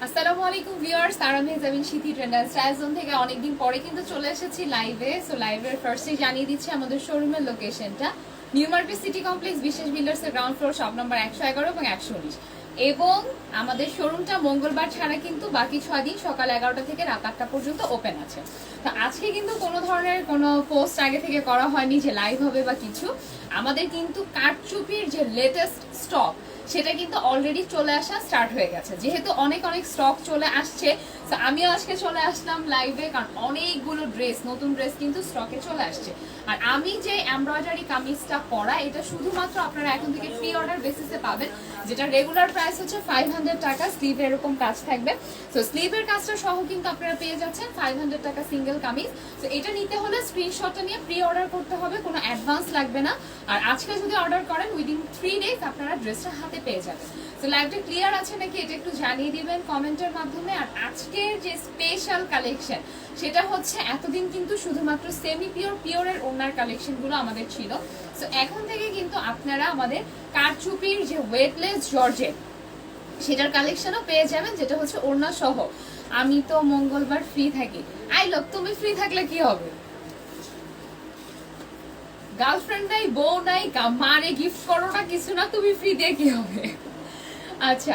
আসসালামু আলাইকুম ভিউয়ার্স, তারা মেহজাবিন শীতি ট্রেন্ডার স্টাইল জোন থেকে অনেকদিন পরে কিন্তু চলে এসেছি লাইভে। সো লাইভের ফার্স্টে জানিয়ে দিচ্ছি আমাদের শোরুমের লোকেশনটা নিউ মার্কেট সিটি কমপ্লেক্স বিশেষ বিল্ডার্সের গ্রাউন্ড ফ্লোর শপ নাম্বার 111 এবং 119। এবং আমাদের শোরুমটা মঙ্গলবার ছাড়া কিন্তু বাকি 6 দিন সকাল 11টা থেকে রাত 8টা পর্যন্ত ওপেন আছে। তো আজকে কিন্তু কোনো ধরনের কোনো পোস্ট আগে থেকে করা হয়নি যে লাইভ হবে বা কিছু। আমাদের কিন্তু কারচুপির যে লেটেস্ট স্টক সেটা কিন্তু অলরেডি চলে আসা স্টার্ট হয়ে গেছে। যেহেতু অনেক স্টক চলে আসছে, তো আমিও আজকে চলে আসলাম লাইভে, কারণ অনেকগুলো ড্রেস, নতুন ড্রেস কিন্তু স্টকে চলে আসছে। আর আমি যে এমব্রয়ডারি কামিজটা পরা, এটা শুধুমাত্র আপনারা এখন থেকে প্রি অর্ডার বেসিসে পাবেন, যেটা রেগুলার প্রাইস হচ্ছে 500 টাকা। স্লিভ এরকম কাজ থাকবে, তো স্লিভের কাজটা সহ কিন্তু আপনারা পেয়ে যাচ্ছেন 500 টাকা সিঙ্গেল কামিজ। তো এটা নিতে হলে স্ক্রিনশটটা নিয়ে প্রি অর্ডার করতে হবে, কোনো অ্যাডভান্স লাগবে না। আর আজকে যদি অর্ডার করেন উইদিন 3 ডেজ আপনারা ড্রেসটা হাতে পেয়ে যাবেন। তো লাইভটা ক্লিয়ার আছে নাকি এটা একটু জানিয়ে দিবেন কমেন্টের মাধ্যমে। আর আজকের যে স্পেশাল কালেকশন সেটা হচ্ছে, এতদিন কিন্তু শুধুমাত্র সেমি পিওরের ওনার কালেকশনগুলো আমাদের ছিল। তো এখন থেকে কিন্তু আপনারা আমাদের কারচুপির যে ওয়েটলেস জর্জেট সেটার কালেকশনও পেয়ে যাবেন, যেটা হচ্ছে ওড়না সহ। আমি তো মঙ্গলবার ফ্রি থাকি। আই লোক, তুমি ফ্রি থাকলে কি হবে? গার্লফ্রেন্ড নাই, বউ নাই, মারে গিফট করো না, কিছু না, তুমি ফ্রি দিয়ে কি হবে? আচ্ছা,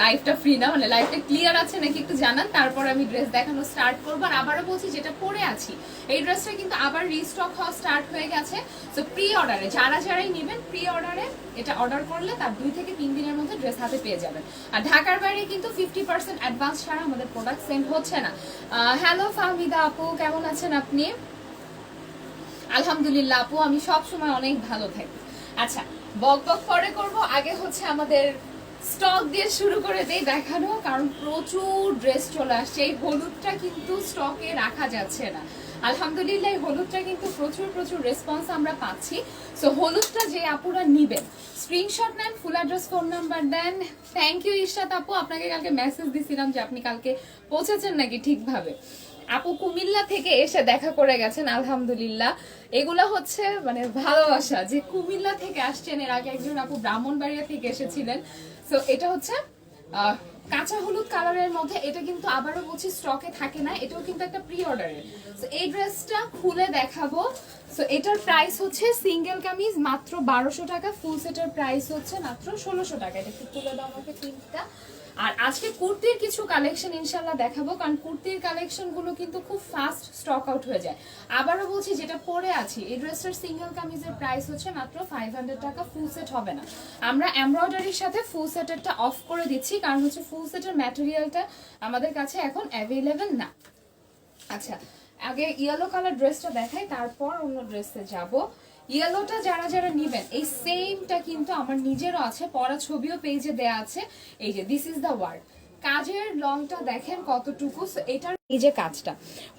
লাইফটা ফ্রি না, মানে লাইফটা ক্লিয়ার আছে নাকি একটু জানান, তারপর আমি ড্রেস দেখানো স্টার্ট করবো। আর আবারও বলছি, যেটা পরে আছি এই ড্রেসটা কিন্তু আবার রিস্টক হওয়া স্টার্ট হয়ে গেছে। তো প্রি অর্ডারে যারাই নেবেন, প্রি অর্ডারে এটা অর্ডার করলে তার 2 থেকে 3 দিনের মধ্যে ড্রেস হাতে পেয়ে যাবেন। আর ঢাকার বাইরে কিন্তু 50% অ্যাডভান্স ছাড়া আমাদের প্রোডাক্ট সেন্ড হচ্ছে না। হ্যালো ফাহমিদা আপু, কেমন আছেন আপনি? আলহামদুলিল্লাহ আপু, আমি সব সময় অনেক ভালো থাকি। আচ্ছা, বক বক পরে করব, আগে হচ্ছে আমাদের স্টক দিয়ে শুরু করে দেই দেখানো, কারণ প্রচুর ড্রেস চলে আসছে। এই হলুদটা কিন্তু স্টকে রাখা যাচ্ছে না। আলহামদুলিল্লাহ এই হলুদটা কিন্তু প্রচুর রেসপন্স আমরা পাচ্ছি। সো হলুদটা যে আপুরা নিবেন, স্ক্রিনশট নেন, ফুল অ্যাড্রেস, ফোন নাম্বার দেন। থ্যাংক ইউ ইশরাত আপু, আপনাকে কালকে মেসেজ দিছিলাম যে আপনি কালকে পৌঁছেছেন নাকি ঠিকভাবে। আপু কুমিল্লা থেকে এসে দেখা করে গেছেন, আলহামদুলিল্লাহ। এগুলা হচ্ছে মানে ভালোবাসা, যে কুমিল্লা থেকে আসছেন। এর আগে একজন আপু ব্রাহ্মণবাড়িয়া থেকে এসেছিলেন। সো এটা হচ্ছে কাঁচা হলুদ কালারের মধ্যে। এটা কিন্তু আবারও বলছি স্টকে থাকে না, এটাও কিন্তু একটা প্রি অর্ডারের। সো এই ড্রেসটা খুলে দেখাবো। সো এটার প্রাইস হচ্ছে সিঙ্গেল কামিজ মাত্র 1200 টাকা, ফুল সেটের প্রাইস হচ্ছে মাত্র 1600 টাকা। এটা একটু খুলে দাও আমাকে তিনটা। আর আজকে কুর্তির কিছু কালেকশন ইনশাল্লাহ দেখাবো, কারণ কুর্তির কালেকশন গুলো কিন্তু খুব ফাস্ট স্টক আউট হয়ে যায়। আবারও বলছি, যেটা পরে আছি এই ড্রেসটার সিঙ্গেল কামিজের প্রাইস হচ্ছে মাত্র 500 টাকা, ফুল সেট হবে না। আমরা এমব্রয়ডারির সাথে ফুল সেটেরটা অফ করে দিচ্ছি, কারণ হচ্ছে ফুল সেটের ম্যাটেরিয়ালটা আমাদের কাছে এখন অ্যাভেলেবেল না। আচ্ছা, আগে ইয়েলো কালার ড্রেসটা দেখাই, তারপর অন্য ড্রেসে যাব। ইয়েলোটা যারা নিবেন, এই সেমটা কিন্তু আমার নিজেরও আছে, পরা ছবিও পেজে দেয়া আছে। এই যে দিস ইজ দ্য ওয়ার্ক, কাজের লংটা দেখেন কতটুকু। এটার এই যে কাজটা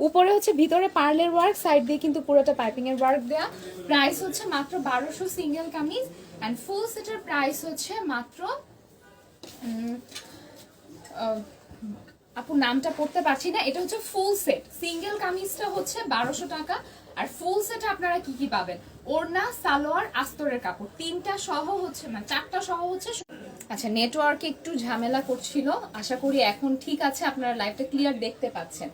উপরে হচ্ছে, ভিতরে পার্লের ওয়ার্ক, সাইড দিয়ে কিন্তু পুরোটা পাইপিং এর ওয়ার্ক দেয়া। প্রাইস হচ্ছে মাত্র 1200 সিঙ্গেল কামিজ, এন্ড ফুল সেটের প্রাইস হচ্ছে মাত্র আপু নামটা পড়তে পারছি না, এটা হচ্ছে ফুল সেট। সিঙ্গেল কামিজটা হচ্ছে 1200 টাকা, আর ফুল সেট আপনারা কি কি পাবেন, ওড়না, সালোয়ার, আস্তরের কাপড়, তিনটা সহ হচ্ছে, মানে চারটা সহ হচ্ছে। আচ্ছা, নেটওয়ার্কে একটু ঝামেলা করছিল, আশা করি এখন ঠিক আছে, আপনারা লাইভটা ক্লিয়ার দেখতে পাচ্ছেন।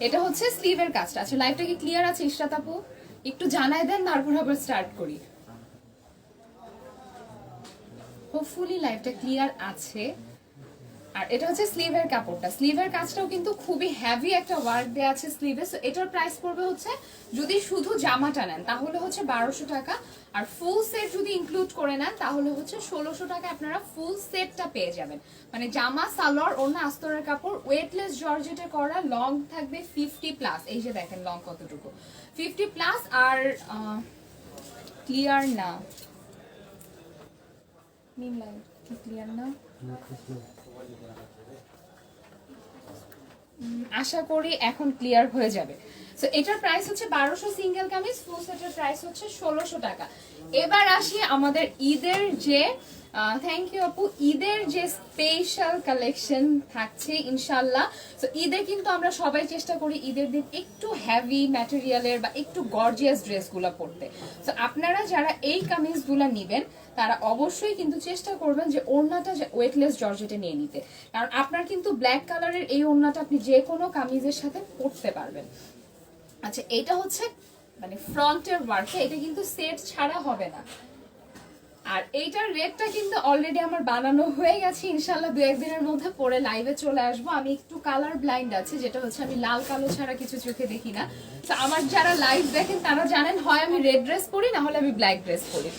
এটা হচ্ছে স্লিভের কাজটা। আচ্ছা, লাইভটা কি ক্লিয়ার আছে ইশরাত আপু? একটু জানায় দেন, তারপর আবার স্টার্ট করি। হোপফুলি লাইভটা ক্লিয়ার আছে। আর এটা হচ্ছে স্লিভের কাপড়টা, স্লিভের কাজটাও কিন্তু খুবই হেভি একটা ওয়ার্ক দেওয়া আছে স্লিভে। সো এটার প্রাইস পড়বে হচ্ছে, যদি শুধু জামাটা নেন তাহলে হচ্ছে 1200 টাকা, আর ফুল সেট যদি ইনক্লুড করে নেন তাহলে হচ্ছে 1600 টাকা আপনারা ফুল সেটটা পেয়ে যাবেন। মানে জামা, সালোয়ার, ওড়না, আস্তরের কাপড়, ওয়েটলেস জর্জেটে করা, লং থাকবে 50+। এই যে দেখেন লং কতটুকু, 50+। আর ক্লিয়ার না, মিম লাইন ক্লিয়ার না, আশা করি এখন ক্লিয়ার হয়ে যাবে। সো এটার প্রাইস হচ্ছে 1200 সিঙ্গেল কামিজ, ফুল সেটের প্রাইস হচ্ছে 1600 টাকা। এবার আসি আমাদের ঈদের যে থ্যাংক ইউ আপু। ঈদের যে স্পেশাল কালেকশন থাকছে ইনশাল্লাহ। তো ঈদে কিন্তু আমরা সবাই চেষ্টা করি ঈদের দিন একটু হেভি ম্যাটেরিয়ালের বা একটু গর্জিয়াস ড্রেসগুলো পরতে। তো আপনারা যারা এই কামিজগুলো নেবেন তারা অবশ্যই কিন্তু চেষ্টা করবেন যে ওড়নাটা ওয়েটলেস জর্জেটে নিয়ে নিতে, কারণ আপনার কিন্তু ব্ল্যাক কালারের এই ওড়নাটা আপনি যে কোনো কামিজের সাথে পরতে পারবেন। আচ্ছা, এটা হচ্ছে মানে ফ্রন্টের ওয়ার্কে, এটা কিন্তু সেট ছাড়া হবে না। আর এইটার রেটটা কিন্তু অলরেডি আমার বানানো হয়ে গেছে, ইনশাল্লাহ 2-1 দিনের মধ্যে পরে লাইভে চলে আসবো। আমি একটু কালার ব্লাইন্ড আছে, যেটা হচ্ছে আমি লাল কালো ছাড়া কিছু চোখে দেখি না। তো আমার যারা লাইভ দেখেন তারা জানেন হয় আমি রেড ড্রেস পরি, না হলে আমি ব্ল্যাক ড্রেস পরি।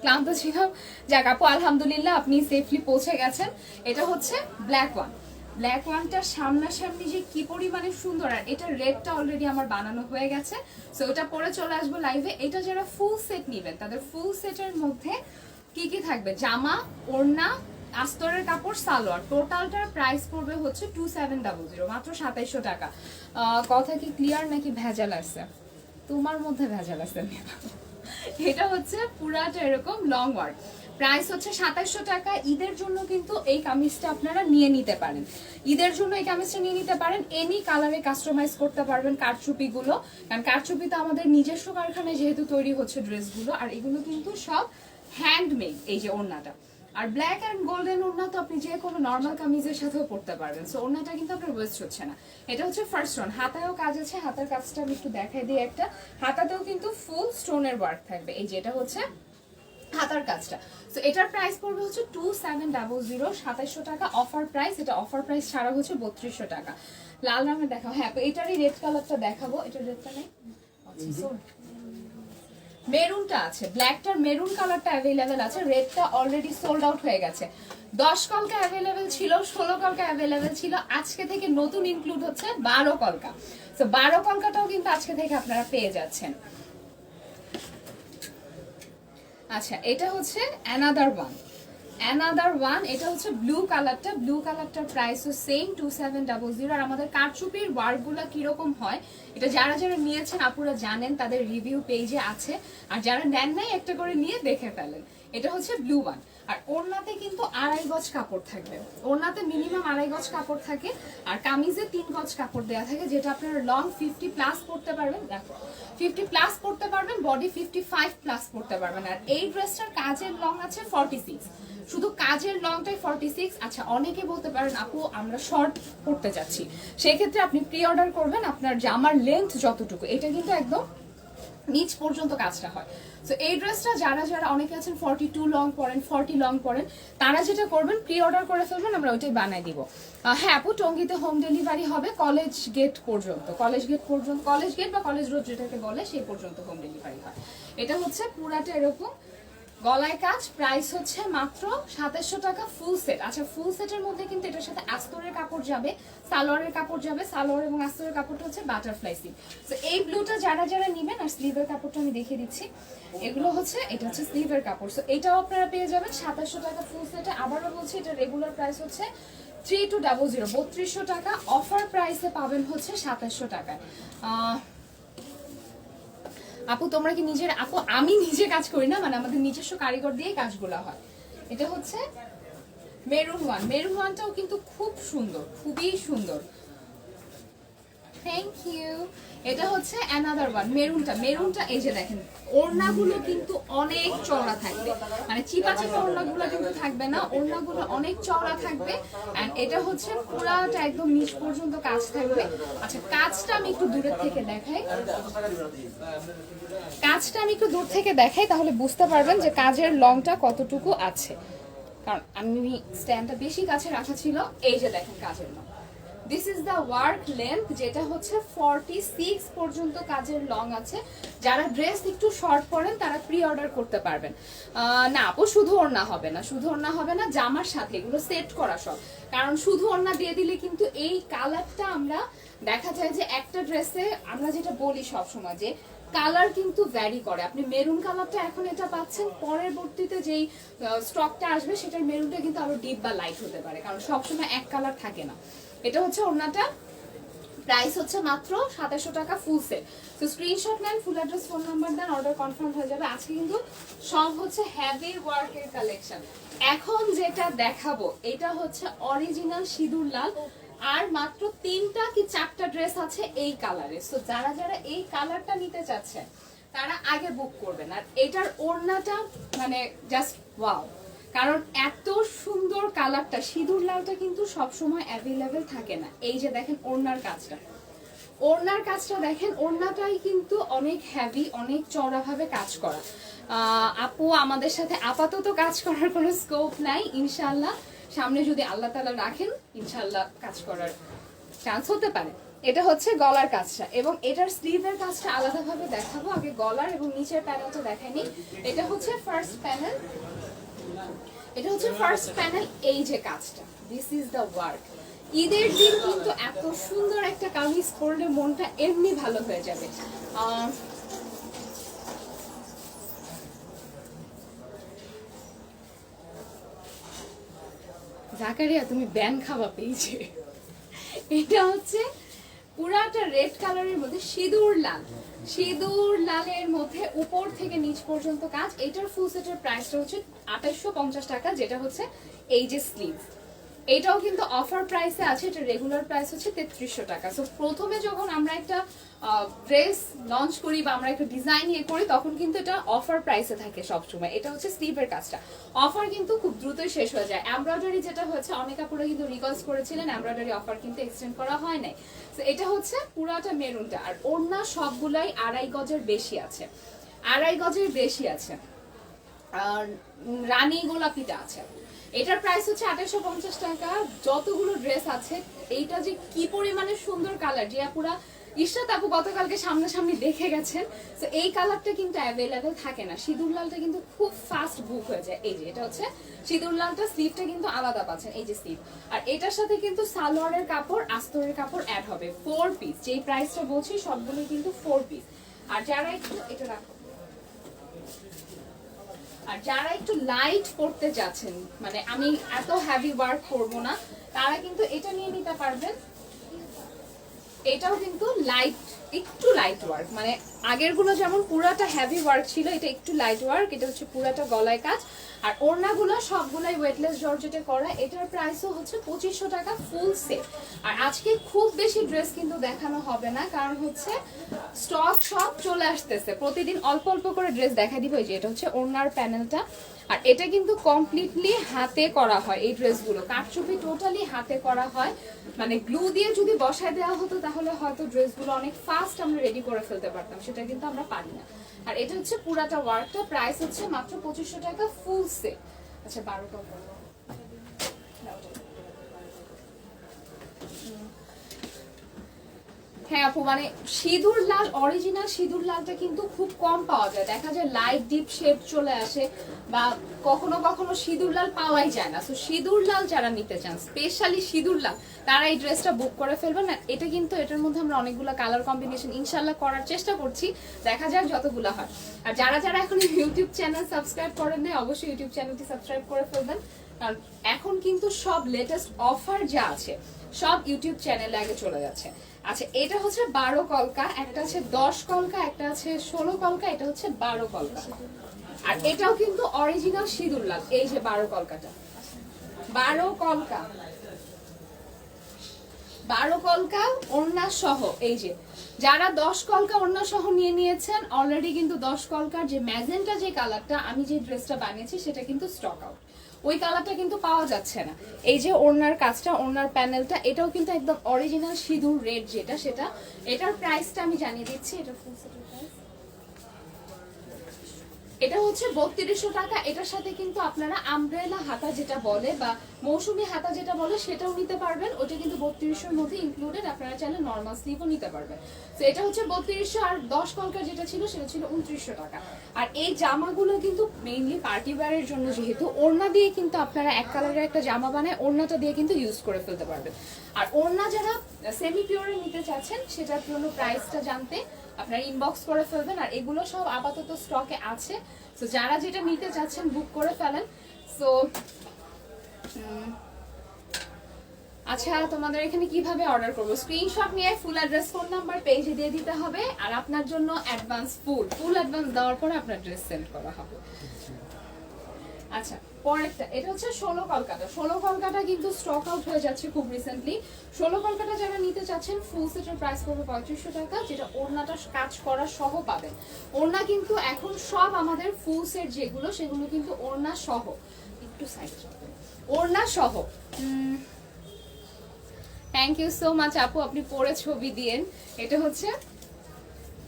ক্লান্ত ছিলাম, যাক আপু আলহামদুলিল্লাহ আপনি সেফলি পৌঁছে গেছেন। এটা হচ্ছে ব্ল্যাক ওয়ান। ব্ল্যাক ওয়ানটা সামনাসামনি যে কি পরিমাণে সুন্দর, আর এটার রেডটা অলরেডি আমার বানানো হয়ে গেছে। সো এটা পরে চলে আসবো লাইভে। এটা যারা ফুল সেট নেবেন তাদের ফুল সেটের মধ্যে কি কি থাকবে, জামা, ওড়না, আস্তরের কাপড়, সালোয়ার, টোটালটার প্রাইস পড়বে হচ্ছে 2700, মাত্র 2700 টাকা। কথা কি ক্লিয়ার নাকি ভেজাল আছে? তোমার মধ্যে ভেজাল আছে। এটা হচ্ছে পুরাটা এরকম লং ওয়ার্ক, প্রাইস হচ্ছে 2700 টাকা। ঈদের জন্য কিন্তু এই কামিজটা আপনারা নিয়ে নিতে পারেন, ঈদের জন্য এই কামিজটা নিয়ে নিতে পারেন। এনি কালারে কাস্টমাইজ করতে পারবেন কারচুপি গুলো, কারণ কারচুপি তো আমাদের নিজস্ব কারখানায় যেহেতু তৈরি হচ্ছে ড্রেসগুলো, আর এগুলো কিন্তু সব হ্যান্ডমেড। এই যে ওড়নাটা, আর ব্ল্যাক অ্যান্ড গোল্ডেন ওড়না তো আপনি যে কোনো নর্মাল কামিজের সাথেও পরতে পারবেন। সো ওড়নাটা কিন্তু আপনার ওয়েস্ট হচ্ছে না। এটা হচ্ছে ফার্স্ট ওয়ান। হাতায়ও কাজ আছে, হাতার কাজটা আমি একটু দেখাই দিই একটা। হাতাতেও কিন্তু ফুল স্টোনের ওয়ার্ক থাকবে। এই যে এটা হচ্ছে হাতার কাজটা। সো এটার প্রাইস পড়বে হচ্ছে 2700, 2700 টাকা অফার প্রাইস। এটা অফার প্রাইস ছাড়া হচ্ছে 3200 টাকা। লাল রঙের দেখাও। হ্যাঁ, এটারই রেড কালারটা দেখাবো। এটার রেডটা নেই, মেরুনটা আছে, ব্ল্যাকটার মেরুন কালারটা অ্যাভেলেবেল আছে। রেডটা অলরেডি সোল্ড আউট হয়ে গেছে। 10 কলকা অ্যাভেলেবেল ছিল, 16 কলকা অ্যাভেলেবেল ছিল, আজকে থেকে নতুন ইনক্লুড হচ্ছে 12 কলকা। তো 12 কলকাটাও কিন্তু আজকে থেকে আপনারা পেয়ে যাচ্ছেন। আচ্ছা, এটা হচ্ছে অ্যানাদার ওয়ান। এটা হচ্ছে ব্লু কালারটার প্রাইসও সেম 2700। আর আমাদের কারচুপির ওয়ার্কগুলো কিরকম হয় এটা যারা যারা নিয়েছেন আপুরা জানেন, তাদের রিভিউ পেজে আছে। আর যারা নেন নাই একটা করে নিয়ে দেখে ফেলেন। এটা হচ্ছে ব্লু ওয়ান। আর ওড়নাতে কিন্তু 2.5 গজ কাপড় থাকবে, ওড়নাতে মিনিমাম 2.5 গজ কাপড় থাকে। আর কামিজে 3 গজ কাপড় দেওয়া থাকে, যেটা আপনারা লং 50 প্লাস পড়তে পারবেন। দেখো 50 প্লাস পড়তে পারবেন, বডি 55 প্লাস পড়তে পারবেন। আর এই ড্রেসটার কাজের লং আছে 46, শুধু কাজের লংটাই 46। আচ্ছা, অনেকে বলতে পারেন আপু আমরা শর্ট পড়তে যাচ্ছি, সেক্ষেত্রে আপনি প্রি অর্ডার করবেন আপনার জামার লেন্থ যতটুকু, এটা কিন্তু একদম নিচ পর্যন্ত কাজটা হয়। তো এই ড্রেসটা যারা যারা অনেকে আছেন 42 লং পরেন, 40 লং পরেন, তারা যেটা করবেন প্রি অর্ডার করে ফেলবেন, আমরা ওইটাই বানাই দিব। হ্যাঁ আপু, টঙ্গীতে হোম ডেলিভারি হবে কলেজ গেট পর্যন্ত, কলেজ গেট বা কলেজ রোড যেটাকে বলে সেই পর্যন্ত হোম ডেলিভারি হয়। এটা হচ্ছে পুরাটা এরকম গলায় কাজ, প্রাইস হচ্ছে মাত্র 2700 টাকা ফুল সেট। আচ্ছা, ফুল সেটের মধ্যে কিন্তু এটার সাথে আস্তরের কাপড় যাবে, সালোয়ারের কাপড় যাবে। সালোয়ার এবং আস্তরের কাপড়টা হচ্ছে বাটারফ্লাই সিল্ক। তো এই ব্লুটা যারা যারা নেবেন, আর স্লিভের কাপড়টা আমি দেখিয়ে দিচ্ছি, এগুলো হচ্ছে এটা হচ্ছে স্লিভের কাপড়। তো এটাও আপনারা পেয়ে যাবেন 2700 টাকা ফুল সেটে। আবারও বলছি এটা রেগুলার প্রাইস হচ্ছে 3200, 3200 টাকা। অফার প্রাইসে পাবেন হচ্ছে 2700 টাকায়। আপু তোমরা কি নিজের, আপু আমি নিজে কাজ করি না, মানে আমাদের নিজস্ব কারিগর দিয়ে কাজগুলো হয়। এটা হচ্ছে মেরুন ওয়ানটাও কিন্তু খুব সুন্দর, খুবই সুন্দর। Thank you. এটা হচ্ছে অ্যানাদার ওয়ান, মেরুনটা এই যে দেখেন, ওড়নাগুলো কিন্তু অনেক চওড়া থাকবে, মানে চিপা ওড়নাগুলো কিন্তু থাকবে না, ওড়নাগুলো অনেক চওড়া থাকবে। এন্ড এটা হচ্ছে পুরাটা একদম নিচ পর্যন্ত কাজ থাকবে। আচ্ছা, কাজটা আমি একটু দূর থেকে দেখাই, তাহলে বুঝতে পারবেন যে কাজের লংটা কতটুকু আছে। কারণ আমি স্ট্যান্ডটা বেশি কাছে রাখা ছিল। এই যে দেখেন কাজের long, this is the work length, যেটা হচ্ছে 46 পর্যন্ত কাজের লং আছে। যারা ড্রেস একটু শর্ট পরেন তারা প্রি অর্ডার করতে পারবেন। না আপু, শুধু ওড়না হবে না, জামার সাথে এগুলো সেট করা সব। কারণ শুধু ওড়না দিয়ে দিলে কিন্তু এই কালারটা আমরা দেখা যায় যে একটা ড্রেসে আমরা যেটা বলি সবসময় যে কালার কিন্তু ভ্যারি করে। আপনি মেরুন কালারটা এখন এটা পাচ্ছেন, পরবর্তীতে যেই স্টকটা আসবে সেটার মেরুনটা কিন্তু আরো ডিপ বা লাইট হতে পারে, কারণ সবসময় এক কালার থাকে না। এটা হচ্ছে ওড়নাটা, প্রাইস হচ্ছে মাত্র 2700 টাকা ফুল সেট। তো স্ক্রিনশট নেন, ফুল অ্যাড্রেস ফোন নাম্বার দেন, অর্ডার কনফার্ম হয়ে যাবে। আজকে কিন্তু সব হচ্ছে হেভি ওয়ার্কের কালেকশন। এখন যেটা দেখাবো এটা হচ্ছে অরিজিনাল সিঁদুর লাল, আর মাত্র 3টা কি 4টা ড্রেস আছে এই কালারে। সো যারা যারা এই কালারটা নিতে চাচ্ছেন তারা আগে বুক করবেন। আর এটার ওড়নাটা মানে জাস্ট ওয়াও, কারণ এত সুন্দর কালারটা। সিঁদুর লালটা কিন্তু সবসময় অ্যাভেলেবেল থাকে না। এই যে দেখেন ওড়নার কাজটা, ওড়নার কাজটা দেখেন, ওড়নাটাই কিন্তু অনেক হেভি, অনেক চওড়াভাবে কাজ করা। আপু আমাদের সাথে আপাতত কাজ করার কোনো স্কোপ নাই, ইনশাল্লাহ সামনে যদি আল্লাহ তাআলা রাখেন ইনশাল্লাহ কাজ করার চান্স হতে পারে। এটা হচ্ছে গলার কাজটা, এবং এটার স্লিভের কাজটা আলাদাভাবে দেখাবো। আগে গলার এবং নিচের প্যানেলটা দেখাইনি। এটা হচ্ছে ফার্স্ট প্যানেল, এটা হচ্ছে ফার্স্ট প্যানেল। এই যে কাজটা, দিস ইজ দ্য ওয়ার্ক। ঈদের দিন কিন্তু এত সুন্দর একটা কামিজ পরলে মনটা এমনি ভালো হয়ে যাবে। জাকারিয়া তুমি ব্যান খাওয়া পেয়েছে। এটা হচ্ছে পুরাটা রেড কালারের মধ্যে সিঁদুর লাল, সিঁদুর লালের মধ্যে উপর থেকে নিচ পর্যন্ত কাজ। এটার ফুল সেটের প্রাইসটা হচ্ছে 2850 টাকা, যেটা হচ্ছে এই যে স্লিভ। এটাও কিন্তু অফার প্রাইসে আছে, এটা রেগুলার প্রাইস হচ্ছে 3300 টাকা। সো প্রথমে যখন আমরা একটা ড্রেস লঞ্চ করি বা আমরা একটা ডিজাইন ইয়ে করি তখন কিন্তু এটা অফার প্রাইসে থাকে সবসময়। এটা হচ্ছে স্লিভের কাজটা, অফার কিন্তু খুব দ্রুতই শেষ হয়ে যায়। এমব্রয়ডারি যেটা হচ্ছে অনেক আপুরা কিন্তু রিকোয়েস্ট করেছিলেন, এমব্রয়ডারি অফার কিন্তু এক্সটেন্ড করা হয় নাই। তো এটা হচ্ছে পুরাটা মেরুনটা, আর ওড়না সবগুলাই 2.5 গজের বেশি আছে, 2.5 গজের বেশি আছে। আর রানী গোলাপিটা আছে। এটার প্রাইস হচ্ছে 2850 টাকা। যতগুলো ড্রেস আছে, এইটা যে কি পরিমাণে সুন্দর কালার, যে আপুরা ইশরাত আপু গতকালকে সামনাসামনি দেখে গেছেন। তো এই কালারটা কিন্তু অ্যাভেলেবেল থাকে না। সিঁদুর লালটা কিন্তু খুব ফাস্ট বুক হয়ে যায়। এই যে এটা হচ্ছে সিঁদুর লালটা, স্লিভটা কিন্তু আলাদা পাচ্ছেন, এই যে স্লিভ। আর এটার সাথে কিন্তু সালোয়ারের কাপড়, আস্তরের কাপড় অ্যাড হবে। 4 পিস, যেই প্রাইসটা বলছি সবগুলো কিন্তু 4 পিস। আর যারা একটু এটা রাখো, আর যারা একটু লাইট পড়তে যাচ্ছেন, মানে আমি এত হেভি ওয়ার্ক করব না, তারা কিন্তু এটা নিয়ে নিতে পারবেন। এটাও কিন্তু লাইট, একটু লাইট ওয়ার্ক, মানে আগের গুলো যেমন পুরাটা হেভি ওয়ার্ক ছিল, এটা একটু লাইট ওয়ার্ক। এটা হচ্ছে পুরাটা গলায় কাজ, আর ওড়নাগুলো সবগুলাই ওয়েটলেস জর্জেটে করা। এটার প্রাইসও হচ্ছে 2500 টাকা ফুল সেট। আর আজকে খুব বেশি ড্রেস কিন্তু দেখানো হবে না, কারণ হচ্ছে স্টক সব চলে আসতেছে। প্রতিদিন অল্প অল্প করে ড্রেস দেখা দিব। এই যে এটা হচ্ছে ওড়নার প্যানেলটা, আর এটা কিন্তু কমপ্লিটলি হাতে করা হয়। এই ড্রেসগুলো কারচুপি টোটালি হাতে করা হয়, মানে গ্লু দিয়ে যদি বসায় দেওয়া হতো তাহলে হয়তো ড্রেসগুলো অনেক ফাস্ট আমরা রেডি করে ফেলতে পারতাম, সেটা কিন্তু আমরা পারি না। আর এটা হচ্ছে পুরাটা ওয়ার্কটা, প্রাইস হচ্ছে মাত্র 2500 টাকা ফুল সেট। আচ্ছা 12টা হ্যাঁ আপু, মানে সিঁদুর লাল, অরিজিনাল সিঁদুর লালটা কিন্তু খুব কম পাওয়া যায়। দেখা যায় লাইট ডিপ শেড চলে আসে, বা কখনো কখনো সিঁদুর লাল পাওয়াই যায় না। তো সিঁদুর লাল যারা নিতে চান, স্পেশালি সিঁদুর লাল, তারা এই ড্রেসটা বুক করে ফেলবেন। না এটা কিন্তু এটার মধ্যে আমরা অনেকগুলো কালার কম্বিনেশন ইনশাল্লাহ করার চেষ্টা করছি, দেখা যাক যতগুলো হয়। আর যারা যারা এখন ইউটিউব চ্যানেল সাবস্ক্রাইব করেন নাই, অবশ্যই ইউটিউব চ্যানেলটি সাবস্ক্রাইব করে ফেলবেন, কারণ এখন কিন্তু সব লেটেস্ট অফার যা আছে সব ইউটিউব চ্যানেলে আগে চলে যাচ্ছে। আচ্ছা এটা হচ্ছে 12 কলকা, একটা আছে 10 কলকা, একটা আছে 16 কলকা, এটা হচ্ছে 12 কলকা। আর এটাও কিন্তু অরিজিনাল সিঁদুর লাল। এই যে 12 কলকাটা, 12 কলকা, 12 কলকা ওড়না সহ। এই যে যারা 10 কলকা ওড়না সহ নিয়ে নিয়েছেন অলরেডি, কিন্তু 10 কলকার যে ম্যাজেন্টা যে কালারটা আমি যে ড্রেসটা বানিয়েছি সেটা কিন্তু স্টক আউট, ওই কালারটা কিন্তু পাওয়া যাচ্ছে না। এই যে ওড়নার কাজটা, ওড়নার প্যানেলটা, এটাও কিন্তু একদম অরিজিনাল সিঁদুর রেড যেটা, সেটা। এটার প্রাইসটা আমি জানিয়ে দিচ্ছি, এটা ফুল সেটের প্রাইস, এটা হচ্ছে 3200 টাকা। এটার সাথে কিন্তু আপনারা আমব্রেলা হাতা যেটা বলে বা মৌসুমী হাতা যেটা বলে সেটাও নিতে পারবেন। ওটা কিন্তু 3200 মধ্যে ইনক্লুডেড, আপনারা চাইলে নরমাল স্লিভও নিতে পারবেন। তো এটা হচ্ছে 3200, আর 10 কলকার যেটা ছিল সেটা ছিল 2900 টাকা। আর এই জামাগুলো কিন্তু মেইনলি পার্টি ওয়্যারের জন্য, যেহেতু ওড়না দিয়ে কিন্তু আপনারা এক কালারের একটা জামা বানায় ওড়নাটা দিয়ে কিন্তু ইউজ করে ফেলতে পারবেন। আর ওড়না যারা সেমি পিওরে নিতে চাচ্ছেন সেটার জন্য প্রাইসটা জানতে আপনারা ইনবক্স করে ফেলবেন। আর এগুলো সব আপাতত স্টকে আছে, সো যারা যেটা নিতে চাচ্ছেন বুক করে ফেলেন। সো আচ্ছা তোমাদের এখানে কিভাবে অর্ডার করবো? স্ক্রিনশট নিয়ে ফুল অ্যাড্রেস ফোন নাম্বার পেজে দিয়ে দিতে হবে, আর আপনার জন্য অ্যাডভান্স ফুল অ্যাডভান্স দেওয়ার পরে আপনার ড্রেস সেন্ড করা হবে। আচ্ছা পরেরটা, এটা হচ্ছে 16 কলকাতা। 16 কলকাতা কিন্তু স্টক আউট হয়ে যাচ্ছে খুব রিসেন্টলি। 16 কলকাতা যারা নিতে চাচ্ছেন ফুল সেটের প্রাইস পড়বে 3500 টাকা, যেটা ওড়নাটা কাজ করা সহ পাবেন। ওড়না কিন্তু এখন সব আমাদের ফুল সেট যেগুলো সেগুলো কিন্তু ওড়না সহ, একটু সাইড ওড়না সহ। থ্যাংক ইউ সো মাচ আপু, আপনি পরে ছবি দিয়েন। এটা হচ্ছে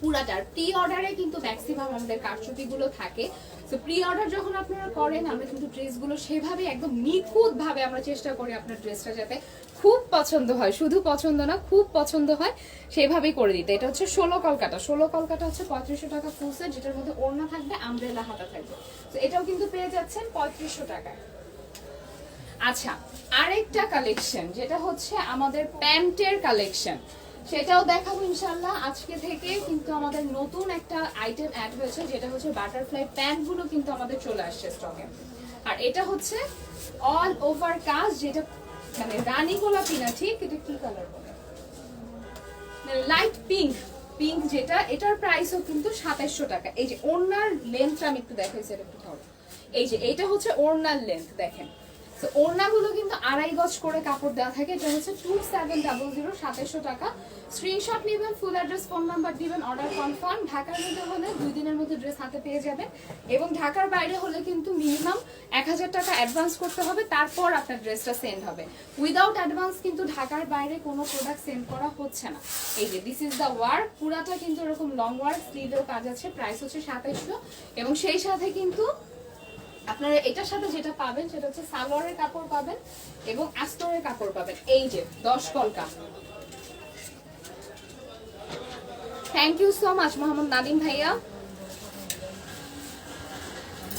পুরাটার প্রি অর্ডারে কিন্তু ম্যাক্সিমাম আমাদের কারচুপিগুলো থাকে। তো প্রি অর্ডার যখন আপনারা করেন আমরা কিন্তু ড্রেসগুলো সেভাবে একদম নিখুঁতভাবে আমরা চেষ্টা করি আপনার ড্রেসটা যাতে খুব পছন্দ হয়, শুধু পছন্দ না খুব পছন্দ হয় সেভাবেই করে দিতে। এটা হচ্ছে 16 কলকাতা। 16 কলকাতা হচ্ছে 3500 টাকা ফুল সেট, যেটার মধ্যে ওড়না থাকবে, আমব্রেলা হাতা থাকবে। তো এটাও কিন্তু পেয়ে যাচ্ছেন 3500 টাকায়। আচ্ছা আরেকটা কালেকশন যেটা হচ্ছে আমাদের প্যান্টের কালেকশন, সেটাও দেখাবো ইনশাল্লাহ আজকে থেকে। কিন্তু আমাদের নতুন একটা আইটেম অ্যাড হয়েছে, যেটা হচ্ছে বাটারফ্লাই প্যান্ট গুলো কিন্তু আমাদের চলে আসছে স্টকে। আর এটা হচ্ছে অল ওভার কাজ, যেটা মানে রানী গোলাপি না, ঠিক এটা কি কালার বলে, লাইট পিঙ্ক, পিঙ্ক যেটা, এটার প্রাইসও কিন্তু 2700 টাকা। এই যে ওড়নার লেন্থটা আমি একটু দেখাইছি, এটা একটু ধরো। এই যে এটা হচ্ছে ওড়নার লেন্থ দেখেন। তো ওড়নাগুলো কিন্তু 2.5 গজ করে কাপড় দেওয়া থাকে। এটা হচ্ছে 2700, 2700 টাকা। স্ক্রিনশট নেবেন, ফুল অ্যাড্রেস ফোন নাম্বার দিবেন, অর্ডার কনফার্ম। ঢাকার মধ্যে হলে 2 দিনের মধ্যে ড্রেস হাতে পেয়ে যাবেন, এবং ঢাকার বাইরে হলে কিন্তু মিনিমাম 1000 টাকা অ্যাডভান্স করতে হবে, তারপর আপনার ড্রেসটা সেন্ড হবে। উইদাউট অ্যাডভান্স কিন্তু ঢাকার বাইরে কোনো প্রোডাক্ট সেন্ড করা হচ্ছে না। এই যে দিস ইজ দ্য ওয়ার্ক, পুরাটা কিন্তু এরকম লং ওয়ার্ক, স্লিভেও কাজ আছে, প্রাইস হচ্ছে 2700। এবং সেই সাথে কিন্তু আপনারা এটার সাথে যেটা পাবেন সেটা হচ্ছে সালোয়ারের কাপড় পাবেন এবং আস্তরের কাপড় পাবেন। এই যে 10 কলকা। Thank you so much Mohammad Nadim ভাইয়া।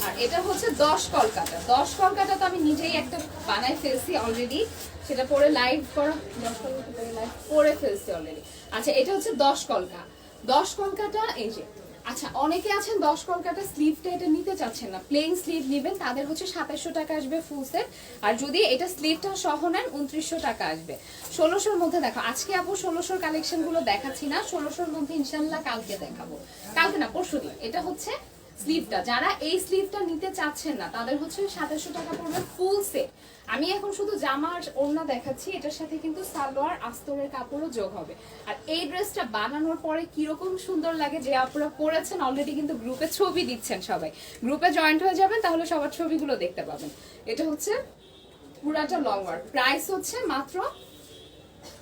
আর এটা হচ্ছে 10 কলকাতা। 10 কলকাতা তো আমি নিজেই একটা বানাই ফেলছি অলরেডি, সেটা পরে লাইভ করা, 10 কলকাতা পরে লাইভ করে ফেলছি অলরেডি। আচ্ছা এটা হচ্ছে 10 কলকা। 10 কলকাতা এই যে। আচ্ছা অনেকে আছেন 10 কলকাতা স্লিভটা এটা নিতে চাচ্ছেন না, প্লেন স্লিভ নেবেন, তাদের হচ্ছে 2700 টাকা আসবে ফুল সেট। আর যদি এটা স্লিভটা সহ নেন 2900 টাকা আসবে। 1600-র মধ্যে দেখো, আজকে আপু 1600-র কালেকশন গুলো দেখাচ্ছি না, 1600-র মধ্যে ইনশাল্লাহ কালকে দেখাবো, কালকে না পরশুদিন। এটা হচ্ছে স্লিভটা, যারা এই স্লিভটা নিতে চাচ্ছেন না তাদের হচ্ছে 2700 টাকা পড়বে ফুল সেট। আমি এখন শুধু জামার ওড়না দেখাচ্ছি, এটার সাথে কিন্তু সালোয়ার আস্তরের কাপড়ও যোগ হবে। আর এই ড্রেসটা বানানোর পরে কিরকম সুন্দর লাগে, যে আপনারা পরেছেন অলরেডি কিন্তু গ্রুপে ছবি দিচ্ছেন, সবাই গ্রুপে জয়েন্ট হয়ে যাবেন, তাহলে সবার ছবিগুলো দেখতে পাবেন। এটা হচ্ছে পুরাটা লং ওয়ার্ক, প্রাইস হচ্ছে মাত্র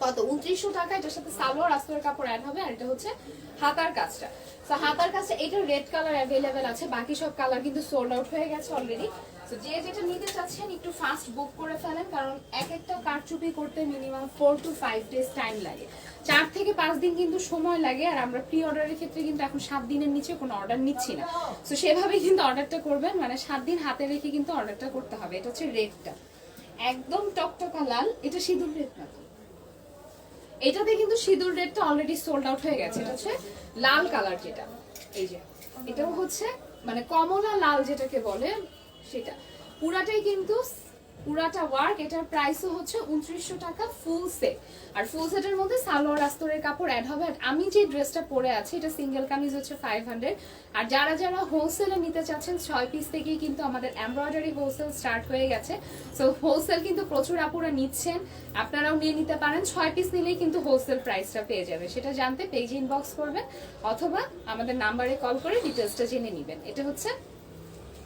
কত 2900 টাকা। এটার সাথে সালোয়ার আস্তরের কাপড় অ্যাড হবে। আর এটা হচ্ছে হাতার কাজটা। তো হাতার কাজটা এটা রেড কালার অ্যাভেলেবেল আছে, বাকি সব কালার কিন্তু সোল্ড আউট হয়ে গেছে অলরেডি। তো যে যেটা নিতে চাচ্ছেন একটু ফাস্ট বুক করে ফেলেন, কারণ এক একটা কারচুপি করতে মিনিমাম 4 to 5 ডেজ টাইম লাগে, 4 থেকে 5 দিন কিন্তু সময় লাগে। আর আমরা প্রি অর্ডারের ক্ষেত্রে কিন্তু এখন 7 দিনের নিচে কোনো অর্ডার নিচ্ছি না। তো সেভাবেই কিন্তু অর্ডারটা করবেন, মানে 7 দিন হাতে রেখে কিন্তু অর্ডারটা করতে হবে। এটা হচ্ছে রেডটা, একদম টকটকা লাল, এটা সিঁদুর রেড না, এটাতে কিন্তু সিঁদুর রেডটা অলরেডি সোল্ড আউট হয়ে গেছে। এটা হচ্ছে লাল কালার যেটা, এই যে এটাও হচ্ছে মানে কমলা লাল যেটাকে বলে সেটা, পুরাটাই কিন্তু পুরাটা ওয়ার্ক। এটার প্রাইসও হচ্ছে 2900 টাকা ফুল সেট। আর ফুল সেটের মধ্যে সালোয়ার আস্তরের কাপড় অ্যাড হবে। আর আমি যে ড্রেসটা পরে আছি এটা সিঙ্গেল কামিজ হচ্ছে 500। আর যারা যারা হোলসেলে নিতে চাচ্ছেন 6 পিস থেকেই কিন্তু আমাদের এমব্রয়ডারি হোলসেল স্টার্ট হয়ে গেছে। সো হোলসেল কিন্তু প্রচুর আপুরা নিচ্ছেন, আপনারাও নিয়ে নিতে পারেন। 6 পিস নিলেই কিন্তু হোলসেল প্রাইসটা পেয়ে যাবে। সেটা জানতে পেজে ইনবক্স করবেন অথবা আমাদের নাম্বারে কল করে ডিটেলসটা জেনে নেবেন। এটা হচ্ছে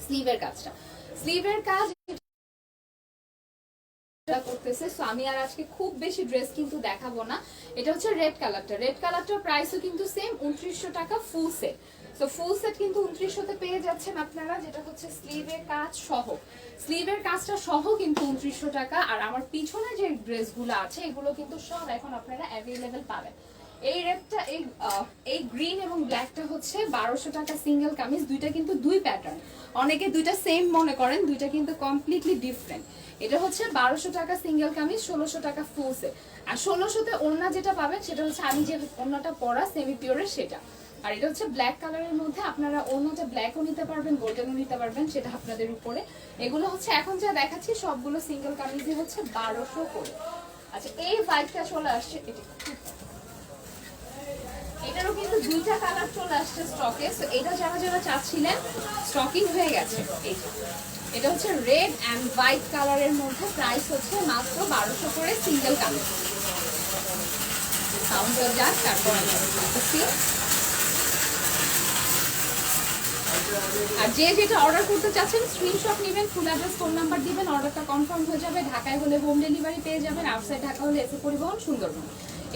স্লিভের কাজটা, স্লিভের কাজ করতেছে। সো আমি আর আজকে খুব বেশি ড্রেস কিন্তু দেখাবো না। এটা হচ্ছে রেড কালারটা, রেড কালারটার প্রাইসও কিন্তু সেম 2900 টাকা full set. So full set কিন্তু 2900-তে পেয়ে যাচ্ছেন আপনারা, যেটা হচ্ছে স্লিভের কাজ সহ, স্লিভের কাজটা সহ কিন্তু 2900 টাকা। আর আমার পিছনে যে ড্রেসগুলো আছে এগুলো কিন্তু সব এখন আপনারা অ্যাভেলেবেল পাবেন। এই রেডটা এই গ্রিন এবং ব্ল্যাকটা হচ্ছে 1200 টাকা সিঙ্গেল কামিজ, দুইটা কিন্তু দুই প্যাটার্ন, অনেকে দুইটা সেম মনে করেন, দুইটা কিন্তু কমপ্লিটলি ডিফারেন্ট। এটা হচ্ছে 1200 টাকা সিঙ্গেল কামিজ, 1600 টাকা ফুল সেট। আর 1600-তে ওড়না যেটা পাবেন সেটা হচ্ছে আমি যে ওড়নাটা পরা সেমি পিওরের সেটা। আর এটা হচ্ছে ব্ল্যাক কালারের মধ্যে, আপনারা ওড়নাটা ব্ল্যাকও নিতে পারবেন, গোল্ডেনও নিতে পারবেন, সেটা আপনাদের উপরে। এগুলো হচ্ছে এখন যা দেখাচ্ছি সবগুলো সিঙ্গেল কামিজই হচ্ছে 1200 করে। আচ্ছা এই ভাইবটা চলে আসছে, এটারও কিন্তু দুইটা কালার চলে আসছে স্টকে। সো এটা যারা যারা চাচ্ছিলেন স্টকিং হয়ে গেছে। এই যে এটা হচ্ছে রেড অ্যান্ড হোয়াইট কালারের মধ্যে, প্রাইস হচ্ছে মাত্র 1200 করে সিঙ্গেল কালার। সাউন্ড যাক, তারপর আমি বলতেছি। আর যে যেটা অর্ডার করতে চাচ্ছেন স্ক্রিনশট নেবেন, ফুল অ্যাড্রেস ফোন নাম্বার দিবেন, অর্ডারটা কনফার্ম হয়ে যাবে। ঢাকায় হলে হোম ডেলিভারি পেয়ে যাবেন, আউটসাইড ঢাকা হলে এসে পরিবহন সুন্দরবন।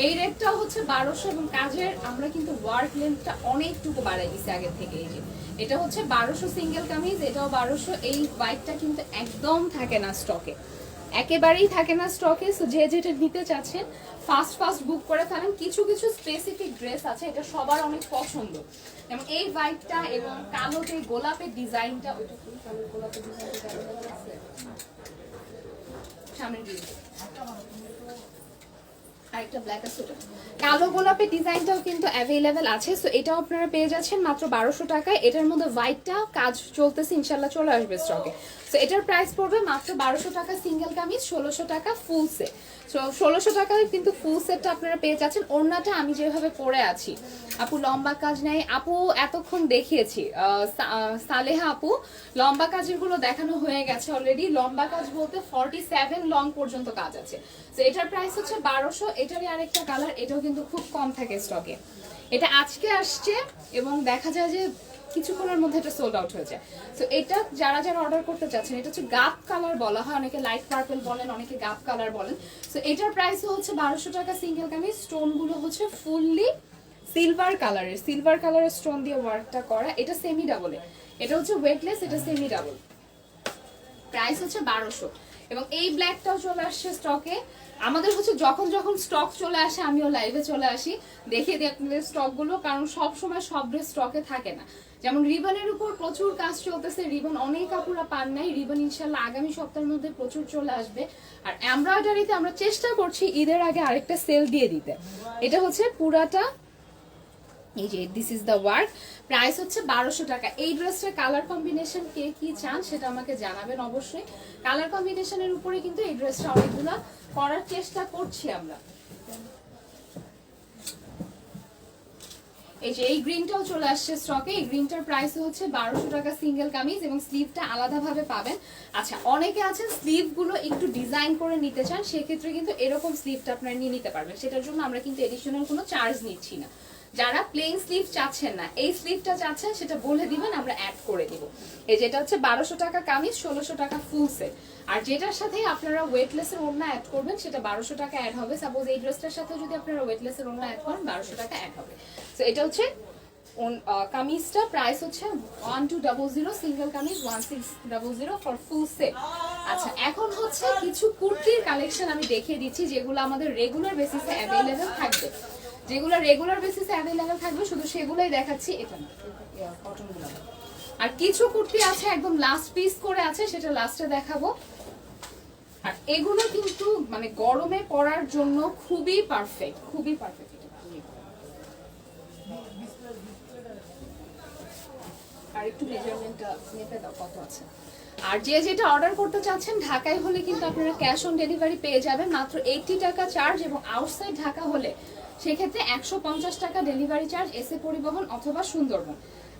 এই রেটটাও হচ্ছে 1200 এবং কাজের আমরা কিন্তু ওয়ার্ক লেন্থটা অনেকটুকু বাড়াই দিচ্ছি আগের থেকে। এই যে এটা হচ্ছে 1200 সিঙ্গেল কামিজ, এটাও 1200। এই হোয়াইটটা কিন্তু একদম থাকে না স্টকে, একেবারেই থাকে না স্টকে। সো যে যেটা নিতে চাচ্ছেন ফাস্ট বুক করে ফেলেন। কিছু কিছু স্পেসিফিক ড্রেস আছে এটা সবার অনেক পছন্দ, এবং এই হোয়াইটটা এবং কালোতে গোলাপের ডিজাইনটা, ওইটা কি কালো গোলাপের ডিজাইনটা আছে সামনের দিকে, আরেকটা ব্ল্যাক আছে, কালো গোলাপের ডিজাইনটাও কিন্তু অ্যাভেলেবেল আছে। সো এটাও আপনারা পেয়ে যাচ্ছেন মাত্র 1200 টাকায়। এটার মধ্যে হোয়াইটটা কাজ চলতেছে, ইনশাল্লাহ চলে আসবে স্টকে। সো এটার প্রাইস পড়বে মাত্র 1200 টাকা সিঙ্গেল কামিজ, 1600 টাকা ফুল সেট। সো 1600 টাকায় কিন্তু ফুল সেটটা আপনারা পেয়ে যাচ্ছেন। ওড়নাটা আমি যেভাবে পরে আছি, আপু লম্বা কাজ নেই, আপু এতক্ষণ দেখিয়েছি সালেহা আপু লম্বা কাজের গুলো দেখানো হয়ে গেছে অলরেডি। লম্বা কাজ বলতে 47 লং পর্যন্ত কাজ আছে। তো এটার প্রাইস হচ্ছে 1200। এটারই আরেকটা কালার, এটাও কিন্তু খুব কম থাকে স্টকে। এটা আজকে আসছে এবং দেখা যায় যে কিছুক্ষণের মধ্যে এটা সোল্ড আউট হয়ে যায়। তো এটা যারা যারা অর্ডার করতে চাচ্ছেন, এটা হচ্ছে গাপ কালার বলা হয়, অনেকে লাইট পার্পল বলেন, অনেকে গাপ কালার বলেন। তো এটার প্রাইসও হচ্ছে 1200 টাকা সিঙ্গেল কামিজ। স্টোন গুলো হচ্ছে ফুললি সিলভার কালারের স্টোন দিয়ে ওয়ার্কটা করা। এটা সেমি ডাবল, এটা হচ্ছে ওয়েটলেস, এটা সেমি ডাবল। প্রাইস হচ্ছে 1200। এবং এই ব্ল্যাকটাও চলে আসছে স্টকে। আমাদের হচ্ছে যখন যখন স্টক চলে আসে আমিও লাইভে চলে আসি, দেখিয়ে দিই আপনাদের স্টকগুলো, কারণ সব সময় সব ড্রেস স্টকে থাকে না। যেমন রিবনের উপর প্রচুর কাজ চলতেছে, রিবন অনেক কাপড়া পান নাই, রিবন ইনশাল্লাহ আগামী সপ্তাহের মধ্যে প্রচুর চলে আসবে। আর এমব্রয়ডারিতে আমরা চেষ্টা করছি ঈদের আগে আরেকটা সেল দিয়ে দিতে। এটা হচ্ছে পুরাটা, এই যে this is the work, price হচ্ছে 1200 টাকা। এই ড্রেসটার কালার কম্বিনেশন কে কি চান সেটা আমাকে জানাবেন অবশ্যই। কালার কম্বিনেশনের উপরে কিন্তু এই ড্রেসটা অনেকগুলো করার চেষ্টা করছি আমরা। এই যে এই গ্রিনটাও চলে আসছে স্টকে। এই গ্রিনটার প্রাইস হচ্ছে 1200 টাকা সিঙ্গেল কামিজ, এবং স্লিভটা আলাদাভাবে পাবেন। আচ্ছা অনেকে আছেন স্লিভ গুলো একটু ডিজাইন করে নিতে চান, সেক্ষেত্রে কিন্তু এরকম স্লিভটা আপনারা নিয়ে নিতে পারবেন। সেটার জন্য আমরা কিন্তু এডিশনাল কোনো চার্জ নিচ্ছি না। যারা প্লেন স্লিভ চাচ্ছেন না, এই স্লিভটা চাচ্ছেন, সেটা বলে দিবেন, আমরা অ্যাড করে দিব। এই যেটা হচ্ছে 1200 টাকা কামিজ, 1600 টাকা ফুল সেট। আর যেটার সাথে আপনারা ওয়েটলেসের ওড়না অ্যাড করবেন সেটা 1200 টাকা অ্যাড হবে। সাপোজ এই ড্রেসটার সাথে যদি আপনারা ওয়েটলেসের ওড়না অ্যাড করেন 1200 টাকা অ্যাড হবে। তো এটা হচ্ছে কামিজটা, প্রাইস হচ্ছে 1200 single kameez, 1600 for full set. আচ্ছা এখন হচ্ছে কিছু কুর্তির কালেকশন আমি দেখিয়ে দিচ্ছি যেগুলো আমাদের রেগুলার বেসিসে অ্যাভেলেবেল থাকবে। যেগুলো রেগুলার বেসিসে অ্যাভেলেবেল থাকবে শুধু সেগুলোই দেখাচ্ছি। এটা না কটনগুলো, আর কিছু কুর্তি আছে একদম লাস্ট পিস করে আছে, সেটা লাস্টে দেখাবো। আর এগুলো কিন্তু মানে গরমে পরার জন্য খুবই পারফেক্ট, খুবই পারফেক্ট। আর একটু মেজারমেন্টটা মেপে দাও কত আছে। আর যে যেটা অর্ডার করতে চাচ্ছেন ঢাকায় হলে কিন্তু আপনারা ক্যাশ অন ডেলিভারি পেয়ে যাবেন মাত্র 80 টাকা চার্জ, এবং আউটসাইড ঢাকা হলে সেক্ষেত্রে 150 টাকা ডেলিভারি চার্জ, এসে পরিবহন অথবা সুন্দরবন।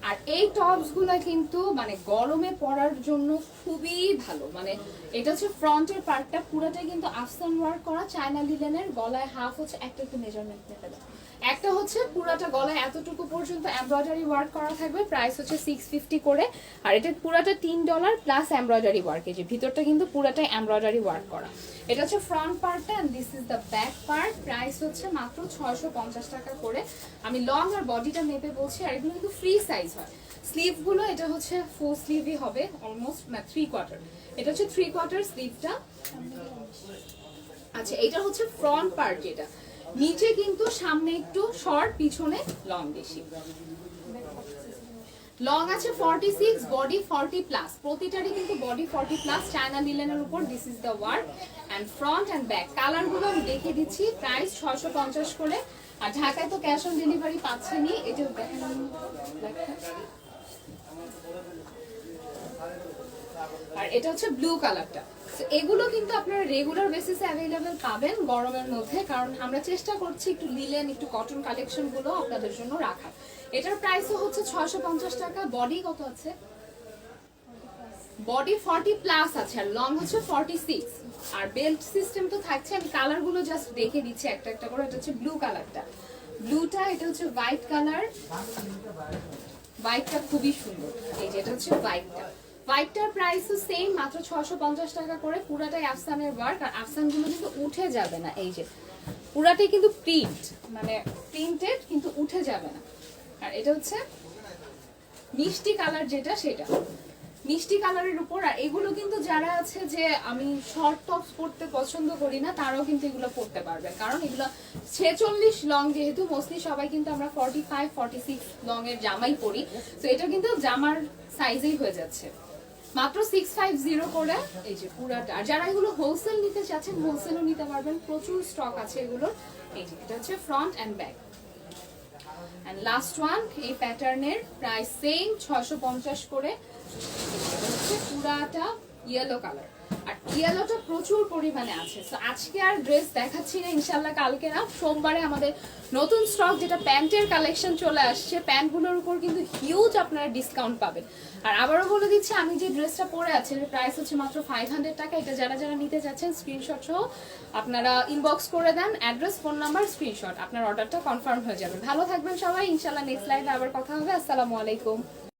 আর এই টপস গুলো কিন্তু মানে গরমে পরার জন্য খুবই ভালো। মানে এটা হচ্ছে ফ্রন্টের পার্টটা পুরোটাই কিন্তু আফসান ওয়ার্ক করা, চায়না লিলেনের, গলায় হাফ হচ্ছে একটা একটু মেজারমেন্ট নিতে দাও, একটা হচ্ছে পুরাটা গলায় এতটুকু পর্যন্ত এমব্রয়ডারি ওয়ার্ক করা থাকবে। প্রাইস হচ্ছে 650 করে। আর এটা পুরাটা $3 প্লাস এমব্রয়ডারি ওয়ার্ক। এই যে ভিতরটা কিন্তু পুরাটাই এমব্রয়ডারি ওয়ার্ক করা। এটা হচ্ছে ফ্রন্ট পার্টটা, and this is the back part. Price হচ্ছে মাত্র 650 টাকা করে। আমি লং আর বডিটা মেপে বলছি, আর এগুলো কিন্তু ফ্রি সাইজ হয়। স্লিভ গুলো এটা হচ্ছে ফুল স্লিভই হবে, অলমোস্ট 3/4। এটা হচ্ছে 3/4 স্লিভটা। আচ্ছা এটা হচ্ছে ফ্রন্ট পার্ট, যেটা নিচে কিন্তু সামনে একটু শর্ট, পিছনে লং বেশি। লং আছে 46, বডি 40 প্লাস, প্রতিটারই কিন্তু বডি 40 প্লাস, চায়না লিলেনের উপর। This is the work and front and back. Colour গুলো আমি দেখিয়ে দিচ্ছি, প্রাইস 650 করে। আর ঢাকায় তো ক্যাশ অন ডেলিভারি পাচ্ছেনই। এটা দেখেন আর এটা হচ্ছে ব্লু কালারটা। এগুলো কিন্তু আপনারা রেগুলার বেসিসে অ্যাভেলেবেল পাবেন গরমের মধ্যে, কারণ আমরা চেষ্টা করছি একটু লিলেন একটু কটন কালেকশন গুলো আপনাদের জন্য রাখার। এটার প্রাইসও হচ্ছে 650 টাকা। বডি কত আছে? বডি 40 প্লাস আছে, আর লং হচ্ছে 46। আর বেল্ট সিস্টেম তো থাকছে। আমি কালারগুলো জাস্ট দেখে দিচ্ছি একটা একটা করে। এটা হচ্ছে ব্লু কালারটা, ব্লুটা। এটা হচ্ছে হোয়াইট কালার, হোয়াইটটা খুবই সুন্দর। এই যে এটা হচ্ছে হোয়াইটটা, হোয়াইটটার প্রাইসও সেম, মাত্র 650 টাকা করে। পুরাটাই আফসানের ওয়ার্ক, আর আফসানগুলো কিন্তু উঠে যাবে না। এই যে পুরাটাই কিন্তু প্রিন্ট, মানে প্রিন্টেড, কিন্তু উঠে যাবে না। আর এটা হচ্ছে মিষ্টি কালার, যেটা সেটা মিষ্টি কালারের উপর। আর এগুলো কিন্তু যারা আছে যে আমি শর্ট টপস পরতে পছন্দ করি না, তারাও কিন্তু এগুলো পরতে পারবে, কারণ এগুলো 46 লং, যেহেতু মোস্টলি সবাই কিন্তু আমরা 45 46 লং এর জামাই পরি, তো এটা কিন্তু জামার সাইজেই হয়ে যাচ্ছে। মাত্র 650 করে এই যে পুরাটা। আর যারা এগুলো হোলসেল নিতে চাচ্ছেন, হোলসেলও নিতে পারবেন, প্রচুর স্টক আছে এগুলোর। এই যে এটা হচ্ছে front and back. And last one, এই প্যাটার্নের প্রাইস সেম 650 করে। এটা হচ্ছে পুরাটা ইয়েলো কালার, আর ইয়েলোটা প্রচুর পরিমাণে আছে। তো আজকে আর ড্রেস দেখাচ্ছি না, ইনশাল্লাহ কালকে না, সোমবারে আমাদের নতুন স্টক যেটা প্যান্টের কালেকশন চলে আসছে। প্যান্টগুলোর উপর কিন্তু হিউজ আপনারা ডিসকাউন্ট পাবেন। আর আবারও বলে দিচ্ছি, আমি যে ড্রেসটা পরে আছি এর প্রাইস হচ্ছে মাত্র 500 টাকা। এটা যারা যারা নিতে চাচ্ছেন স্ক্রিনশট সহ আপনারা ইনবক্স করে দেন, অ্যাড্রেস ফোন নাম্বার স্ক্রিনশট, আপনার অর্ডারটা কনফার্ম হয়ে যাবে। ভালো থাকবেন সবাই, ইনশাল্লাহ নেক্সট লাইভে আবার কথা হবে। আসসালামু আলাইকুম।